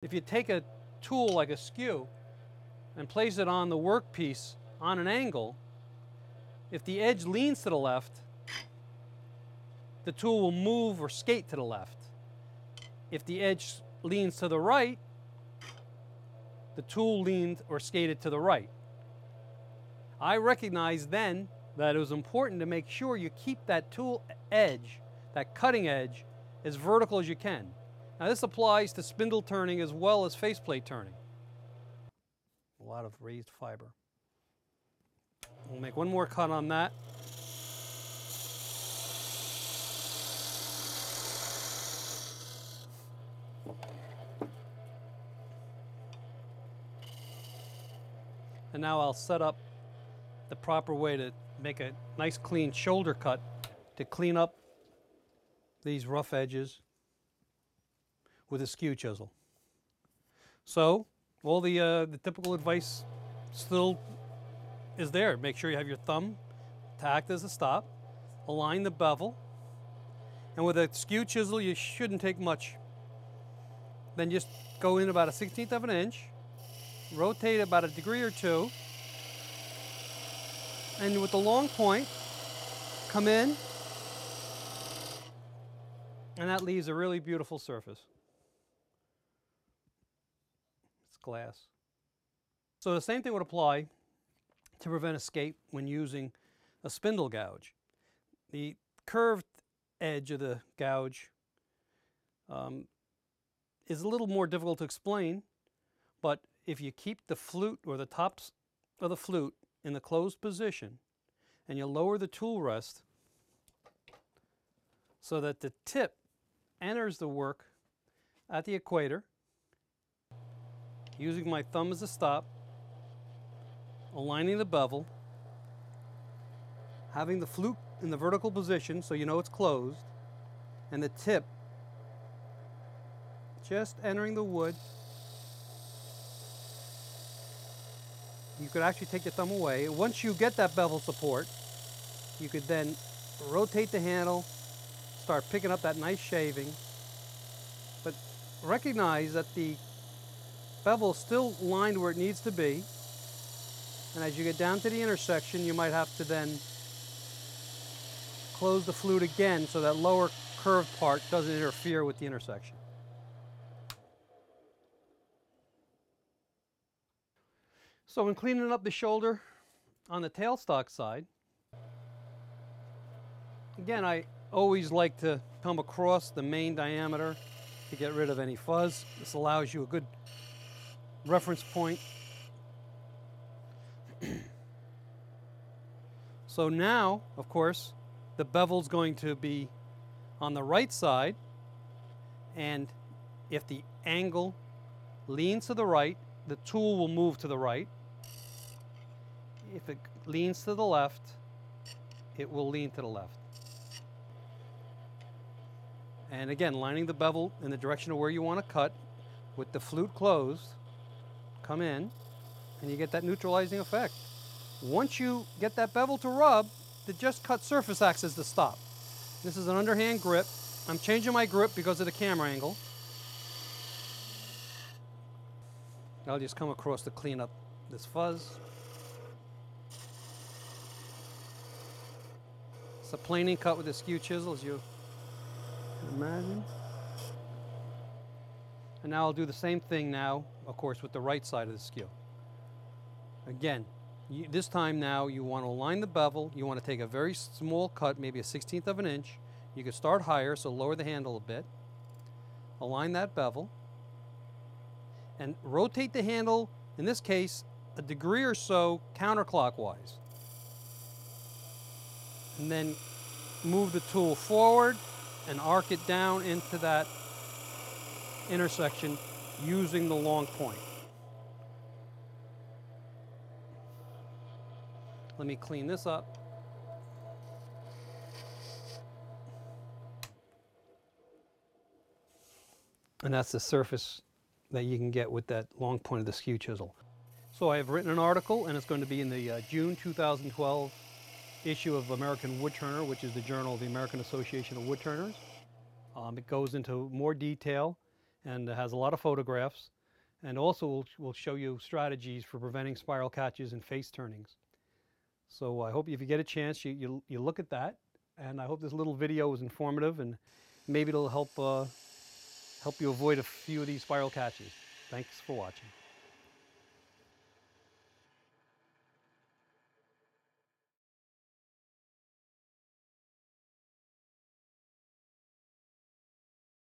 If you take a tool like a skew and place it on the workpiece on an angle, if the edge leans to the left, the tool will move or skate to the left. If the edge leans to the right, the tool leaned or skated to the right. I recognized then that it was important to make sure you keep that tool edge, that cutting edge, as vertical as you can. Now this applies to spindle turning as well as faceplate turning. A lot of raised fiber. We'll make one more cut on that. And now I'll set up the proper way to make a nice clean shoulder cut to clean up these rough edges with a skew chisel. So all the typical advice still is there. Make sure you have your thumb to act as a stop. Align the bevel. And with a skew chisel, you shouldn't take much. Then just go in about a 1/16 of an inch, rotate about a degree or two, and with the long point, come in, and that leaves a really beautiful surface. It's glass. So the same thing would apply to prevent escape when using a spindle gouge. The curved edge of the gouge is a little more difficult to explain, but if you keep the flute or the tops of the flute in the closed position and you lower the tool rest so that the tip enters the work at the equator, using my thumb as a stop, aligning the bevel, having the flute in the vertical position so you know it's closed, and the tip just entering the wood. You could actually take your thumb away. Once you get that bevel support, you could then rotate the handle, start picking up that nice shaving. But recognize that the bevel is still lined where it needs to be. And as you get down to the intersection, you might have to then close the flute again so that lower curved part doesn't interfere with the intersection. So when cleaning up the shoulder on the tailstock side, again, I always like to come across the main diameter to get rid of any fuzz. This allows you a good reference point. So now, of course, the bevel's going to be on the right side, and if the angle leans to the right, the tool will move to the right. If it leans to the left, it will lean to the left. And again, lining the bevel in the direction of where you want to cut with the flute closed, come in, and you get that neutralizing effect. Once you get that bevel to rub, the just cut surface acts as the stop. This is an underhand grip. I'm changing my grip because of the camera angle. I'll just come across to clean up this fuzz. It's a planing cut with a skew chisel, as you can imagine. And now I'll do the same thing now, of course, with the right side of the skew. Again, this time now you want to align the bevel. You want to take a very small cut, maybe a 1/16 of an inch. You can start higher, so lower the handle a bit. Align that bevel. And rotate the handle, in this case, a degree or so counterclockwise. And then move the tool forward and arc it down into that intersection using the long point. Let me clean this up. And that's the surface that you can get with that long point of the skew chisel. So I have written an article, and it's going to be in the June 2012 issue of American Woodturner, which is the journal of the American Association of Woodturners. It goes into more detail and it has a lot of photographs, and also will show you strategies for preventing spiral catches and face turnings. So I hope if you get a chance, you look at that, and I hope this little video was informative, and maybe it'll help you avoid a few of these spiral catches. Thanks for watching.